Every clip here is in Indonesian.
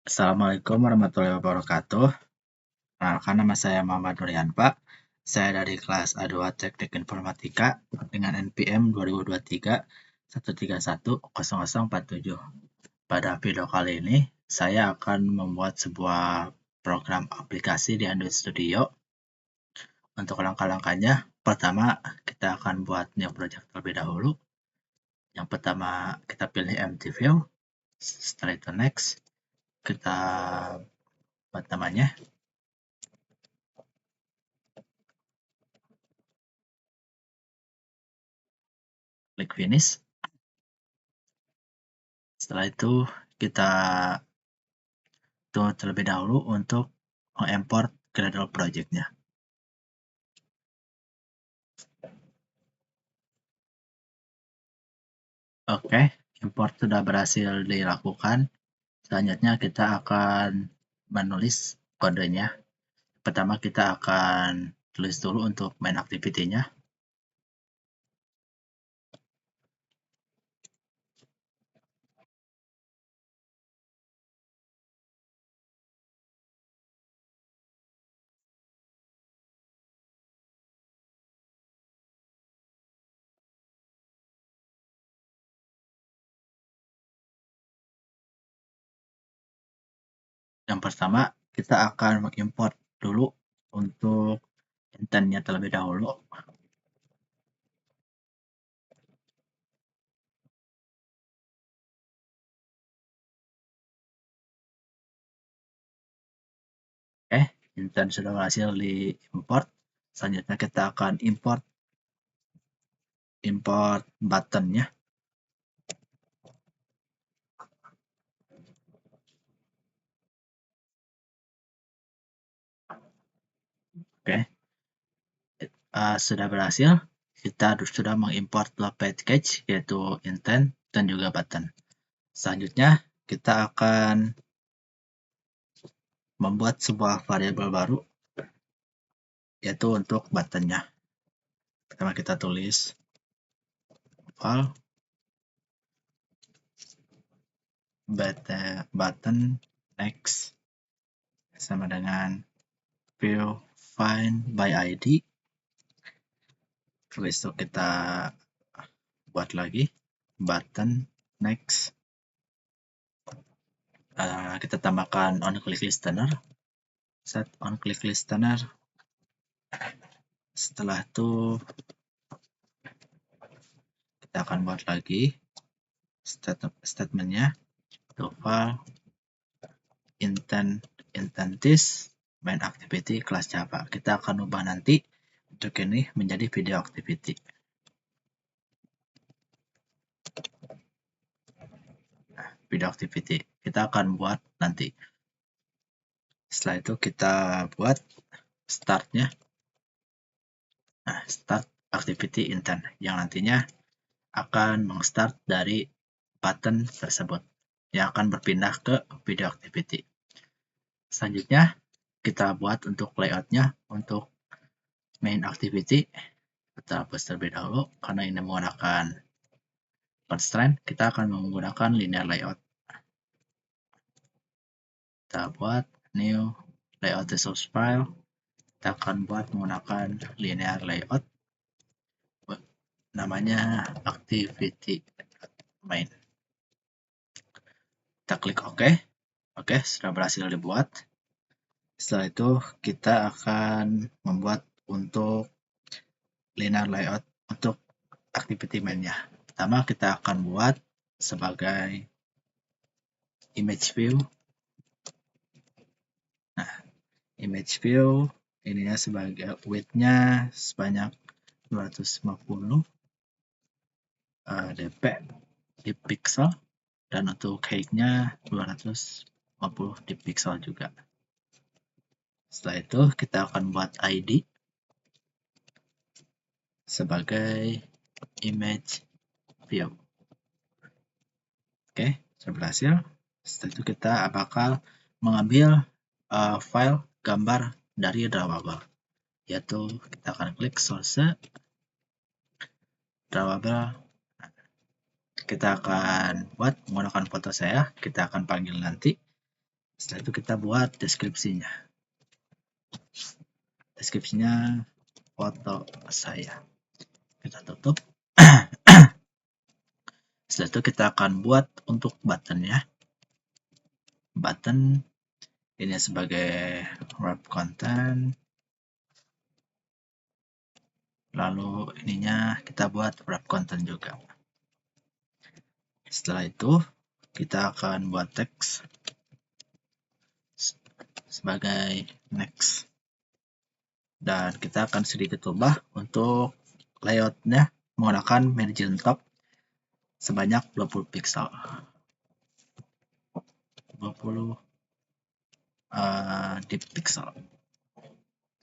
Assalamualaikum warahmatullahi wabarakatuh. Perkenalkan, nama saya Muhammad Nuryan, Pak. Saya dari kelas A2 Teknik Informatika dengan NPM 2023 1310047. Pada video kali ini, saya akan membuat sebuah program aplikasi di Android Studio. Untuk langkah-langkahnya, pertama kita akan buat new project terlebih dahulu. Yang pertama kita pilih empty view, setelah itu next, kita buat namanya. Klik finish. Setelah itu kita tunggu terlebih dahulu untuk mengimport Gradle project-nya. Oke, import sudah berhasil dilakukan. Selanjutnya kita akan menulis kodenya. Pertama kita akan tulis dulu untuk main activity-nya. Yang pertama, kita akan mengimport dulu untuk intent-nya terlebih dahulu. Oke, intent sudah berhasil diimport. Selanjutnya kita akan import button-nya. Oke, sudah berhasil. Kita sudah mengimport dua package, yaitu intent dan juga button. Selanjutnya kita akan membuat sebuah variabel baru, yaitu untuk button-nya. Pertama kita tulis file button next sama dengan view find by ID. Habis itu kita buat lagi button next. Kita tambahkan on click listener. Set on click listener. Setelah itu kita akan buat lagi statementnya to file intent main activity kelas Java. Kita akan ubah nanti untuk ini menjadi video activity. Nah, video activity kita akan buat nanti. Setelah itu kita buat startnya. Nah, start activity intent yang nantinya akan mengstart dari button tersebut yang akan berpindah ke video activity. Selanjutnya kita buat untuk layoutnya untuk main activity. Kita hapus terlebih dahulu karena ini menggunakan constraint. Kita akan menggunakan linear layout. Kita buat new layout resource file. Kita akan buat menggunakan linear layout. Namanya activity main. Kita klik OK. Oke, sudah berhasil dibuat. Setelah itu kita akan membuat untuk linear layout untuk activity main-nya. Pertama kita akan buat sebagai image view. Nah, image view ininya sebagai width-nya sebanyak 250 dp di pixel, dan untuk height-nya 250 di pixel juga. Setelah itu kita akan buat ID sebagai image view. Oke, sudah berhasil. Setelah itu kita bakal mengambil file gambar dari drawable, yaitu kita akan klik source, drawable. Kita akan buat menggunakan foto saya, kita akan panggil nanti. Setelah itu kita buat deskripsinya. Deskripsinya foto saya. Kita tutup. Setelah itu kita akan buat untuk buttonnya. Button ini sebagai wrap content. Lalu ininya kita buat wrap content juga. Setelah itu kita akan buat teks sebagai next. Dan kita akan sedikit ubah untuk layoutnya menggunakan margin top sebanyak 20 pixel. 20 deep pixel.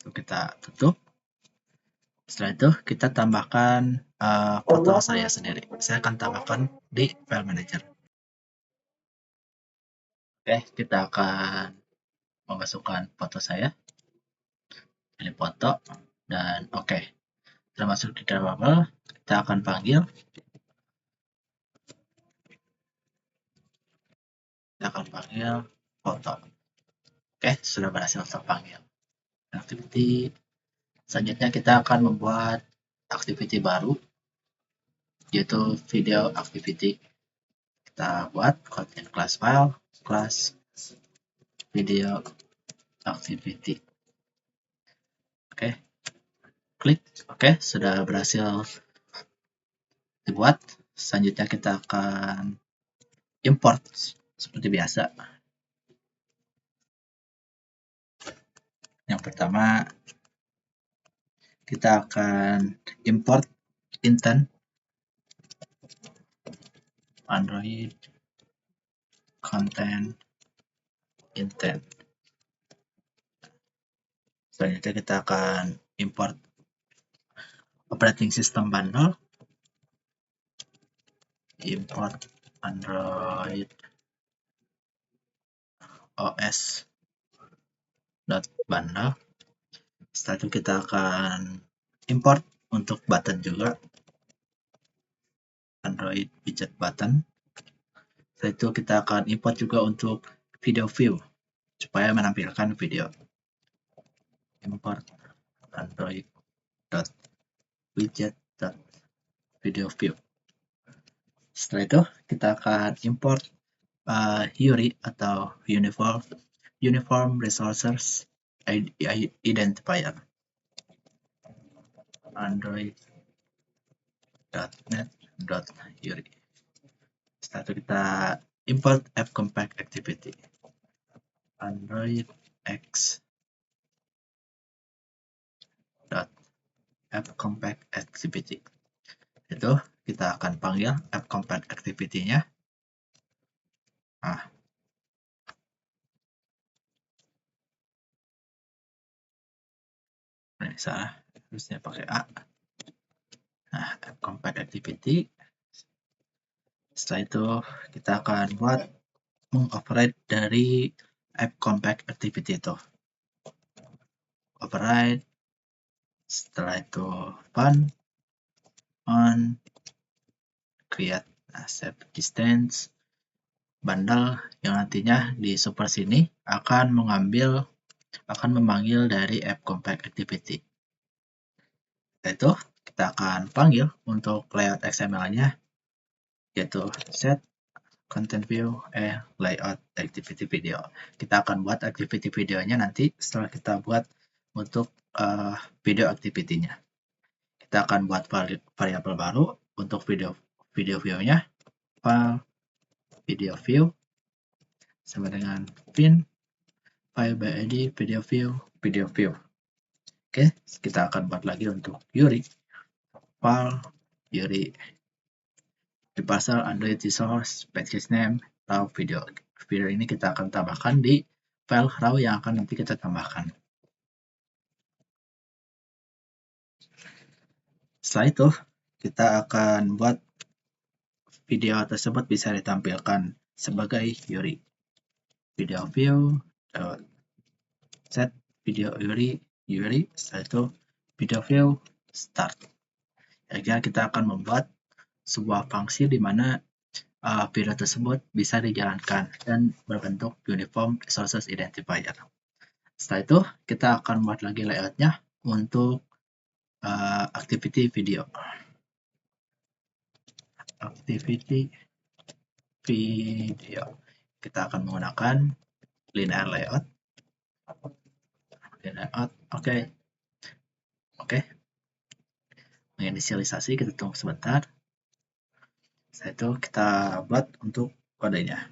Itu kita tutup. Setelah itu kita tambahkan foto saya sendiri. Saya akan tambahkan di file manager. Oke, kita akan memasukkan foto saya. Pilih foto dan oke. Kita masuk di bubble. Kita akan panggil. Kita akan panggil foto. Oke, sudah berhasil terpanggil. Activity. Selanjutnya kita akan membuat activity baru, yaitu video activity. Kita buat content class file, class video activity. Oke, klik. Oke, sudah berhasil dibuat. Selanjutnya kita akan import seperti biasa. Yang pertama, kita akan import intent Android content intent. Selanjutnya kita akan import operating system bundle, import Android OS .bundle. Setelah itu kita akan import untuk button juga, Android widget button. Setelah itu kita akan import juga untuk video view supaya menampilkan video. Import Android.widget.video view. Setelah itu kita akan import URI atau Uniform Resources Identifier, android.net.uri. Setelah itu kita import app compact activity, android x app compact activity. Itu kita akan panggil app compact activity-nya. Ini salah, harusnya pakai A. App compact activity. Setelah itu kita akan buat mengoperate dari app compact activity itu. Override. Setelah itu fun on create save distance bundle yang nantinya di super sini akan memanggil dari app compact activity. Setelah itu kita akan panggil untuk layout XML-nya, yaitu set content view layout activity video. Kita akan buat activity videonya nanti setelah kita buat untuk video activity-nya. Kita akan buat variabel baru untuk video view-nya, file video view sama dengan pin file by id video view. Oke, kita akan buat lagi untuk URI, file URI di parcel Android resource package name raw video. Video ini kita akan tambahkan di file raw yang akan nanti kita tambahkan. Setelah itu kita akan buat video tersebut bisa ditampilkan sebagai URI. Video view set video URI. Setelah itu video view start. Akhirnya kita akan membuat sebuah fungsi di mana video tersebut bisa dijalankan dan berbentuk Uniform Resources Identifier. Setelah itu, kita akan buat lagi layoutnya untuk activity video. Activity video. Kita akan menggunakan linear layout. Oke. Menginisialisasi, kita tunggu sebentar. Setelah itu kita buat untuk kodenya.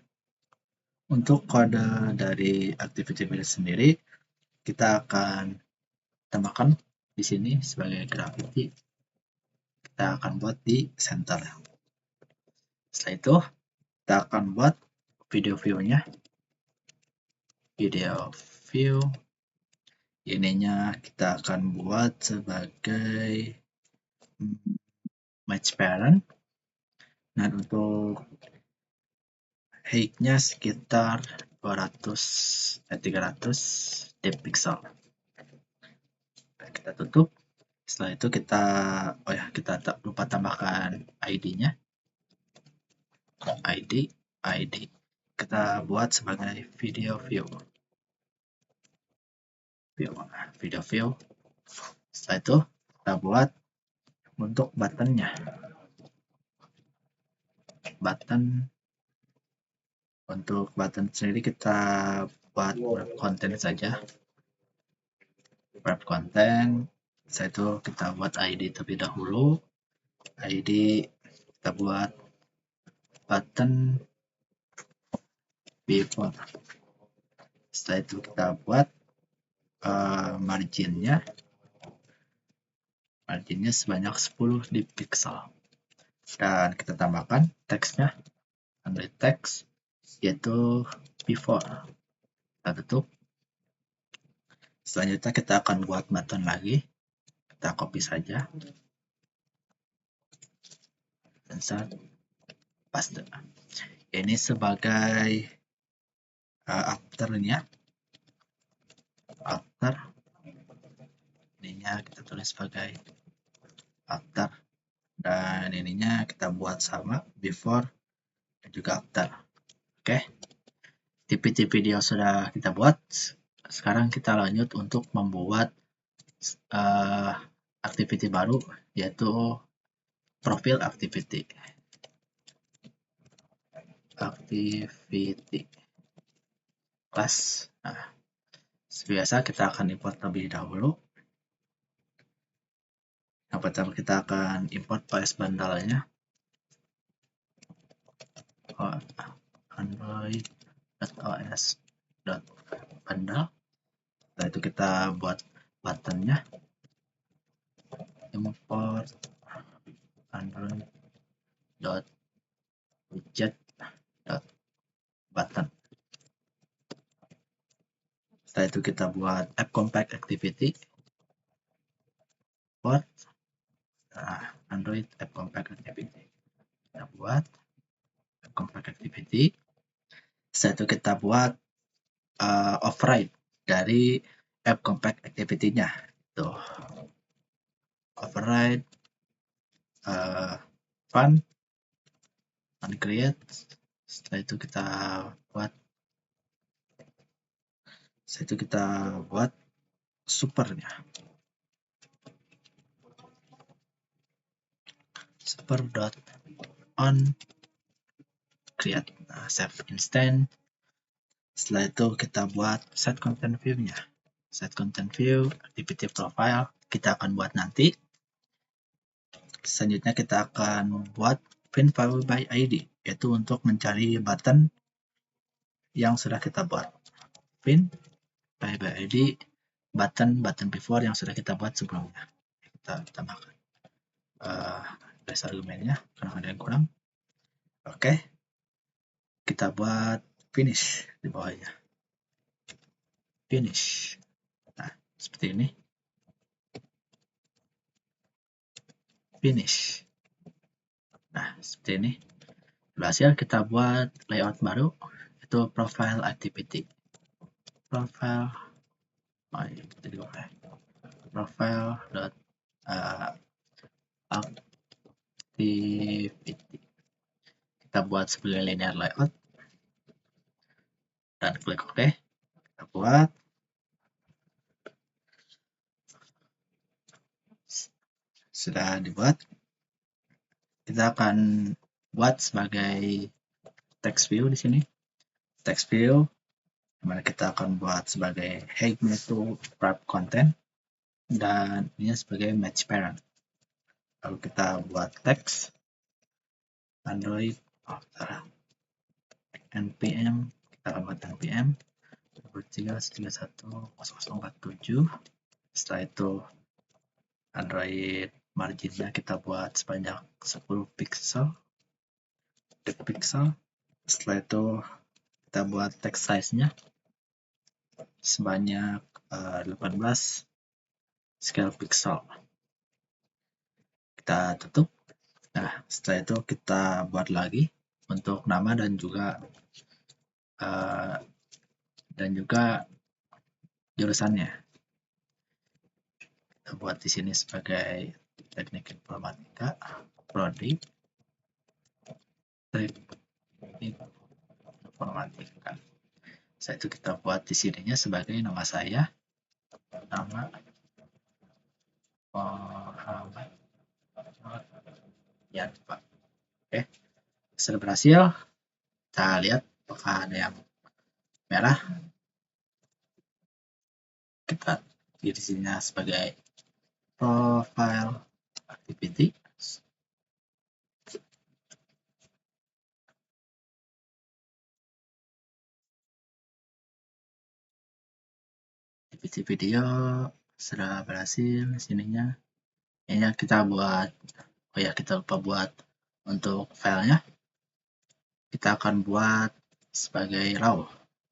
Untuk kode dari activity video sendiri, kita akan tambahkan di sini sebagai gravity. Kita akan buat di center. Setelah itu, kita akan buat video view-nya. Video view. Ininya kita akan buat sebagai match parent. Dan untuk height-nya sekitar 300 depth pixel. Kita tutup. Setelah itu kita lupa tambahkan ID-nya. ID. Kita buat sebagai video view. Video view. Setelah itu kita buat untuk button-nya. Untuk button sendiri kita buat web content saja. Web content. Setelah itu kita buat ID terlebih dahulu. ID kita buat button before. Setelah itu kita buat marginnya sebanyak 10 di pixel. Dan kita tambahkan teksnya, text yaitu before. Kita tutup. Selanjutnya kita akan buat button lagi. Kita copy saja. Insert, paste. Ini sebagai after-nya. After. Ininya kita tulis sebagai after. Dan ininya kita buat sama, before dan juga after. Oke. Activity video sudah kita buat. Sekarang kita lanjut untuk membuat activity baru, yaitu profil activity. Class. Nah, biasa kita akan import terlebih dahulu. Yang pertama kita akan import PS bundle-nya. Android.os.bundle. Setelah itu kita buat button-nya. Import android.widget.button. Setelah itu kita buat app compact activity. Import Android app compact activity. Kita buat app compact activity. Setelah itu kita buat override dari app compact activity-nya. Itu override fun create. Setelah itu kita buat supernya. Super.on create. Save instant. Setelah itu kita buat set content view-nya. Set content view, activity profile kita akan buat nanti. Selanjutnya kita akan membuat find value by ID, yaitu untuk mencari button yang sudah kita buat. Find by ID button before yang sudah kita buat sebelumnya. Kita tambahkan base argumennya karena ada yang kurang. Oke. Kita buat finish di bawahnya. Finish. Nah, seperti ini. Finish. Nah, seperti ini. Berhasil kita buat layout baru, itu profile activity. Profile dot activity. kita buat sebagai linear layout dan klik OK. Kita buat. Sudah dibuat. Kita akan buat sebagai text view di sini. Text view dimana kita akan buat sebagai head to wrap content dan ini sebagai match parent. Lalu kita buat text Android npm, kita akan buat npm 23.1.0047. Setelah itu Android marginnya kita buat sebanyak 10 pixel, depth pixel. Setelah itu kita buat text size-nya sebanyak 18 scale pixel. Kita tutup. Nah, setelah itu kita buat lagi untuk nama dan juga jurusannya. Kita buat di sini sebagai teknik informatika, prodi, teknik informatika. Setelah itu kita buat di sininya sebagai nama saya, nama Muhammad ya Pak. Oke, sudah berhasil. Kita lihat apakah ada yang merah. Kita di sini sebagai profile activity. Activity video sudah berhasil di sininya. Ini kita buat, oh ya kita lupa buat untuk filenya. Kita akan buat sebagai raw,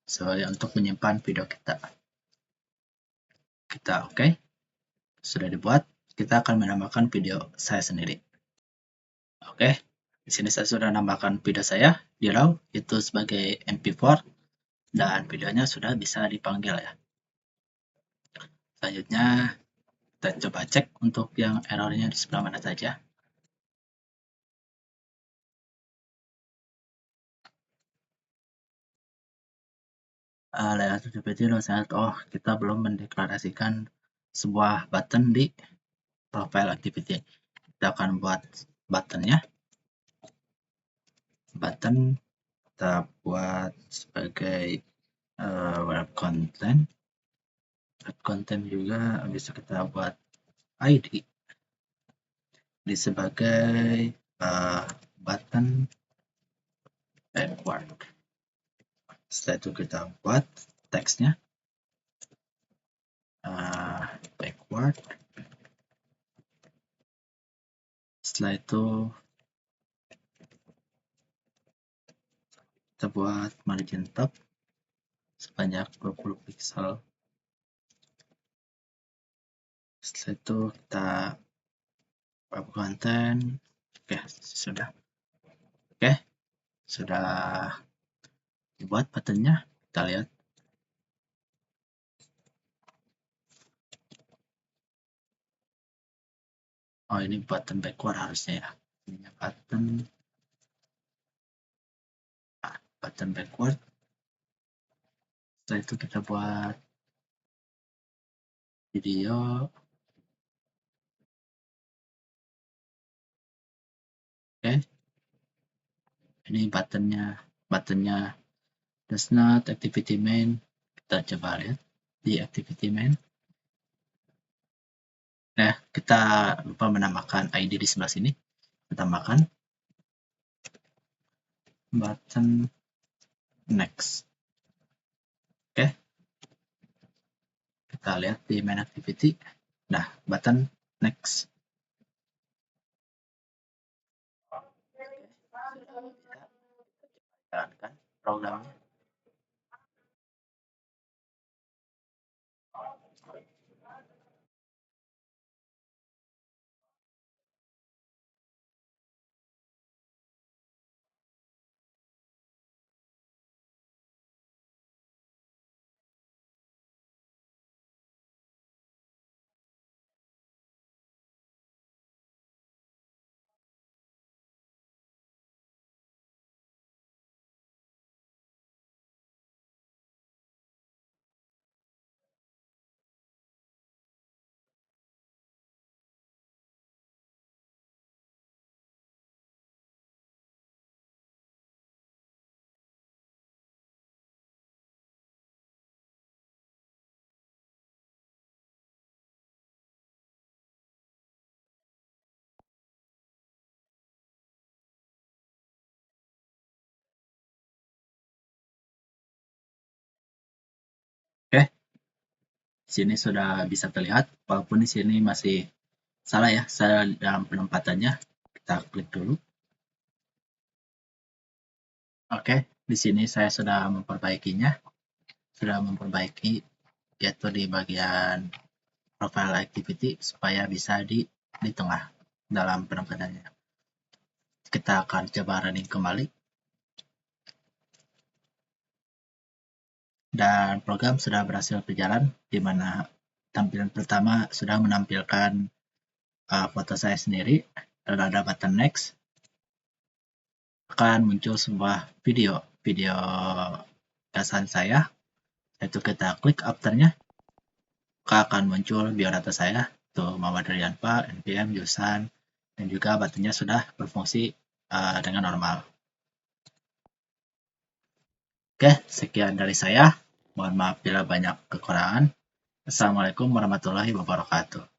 sebagai untuk menyimpan video kita. Kita oke, sudah dibuat. Kita akan menambahkan video saya sendiri. Oke, di sini saya sudah nambahkan video saya di raw itu sebagai MP4 dan videonya sudah bisa dipanggil ya. Selanjutnya kita coba cek untuk yang errornya di sebelah mana saja. Layout activity oh kita belum mendeklarasikan sebuah button di profile activity. Kita akan buat buttonnya. Button kita buat sebagai web content. Web content juga bisa kita buat ID di sebagai button backward. Setelah itu kita buat teksnya backward. Setelah itu kita buat margin top sebanyak 20 pixel. Setelah itu kita web content. Oke, sudah. Oke, sudah dibuat buttonnya. Kita lihat. Oh, ini button backward harusnya ya. Ini button backward. Setelah itu kita buat video. Oke. Ini buttonnya does not activity main. Kita coba lihat di activity main. Nah, kita lupa menambahkan ID di sebelah sini. Kita tambahkan button next. Oke. Kita lihat di main activity. Nah, button next. Jalankan programnya. Di sini sudah bisa terlihat, walaupun di sini masih salah ya, salah dalam penempatannya. Kita klik dulu. Oke, di sini saya sudah memperbaikinya, sudah memperbaiki yaitu di bagian profile activity supaya bisa di tengah dalam penempatannya. Kita akan coba running kembali. Dan program sudah berhasil berjalan, di mana tampilan pertama sudah menampilkan foto saya sendiri, dan ada button next. Akan muncul sebuah video kesan saya, yaitu kita klik afternya, maka akan muncul biodata saya, tuh Muhammad Rianpa, NPM, jurusan, dan juga buttonnya sudah berfungsi dengan normal. Oke, sekian dari saya. Mohon maaf bila banyak kekurangan. Assalamualaikum warahmatullahi wabarakatuh.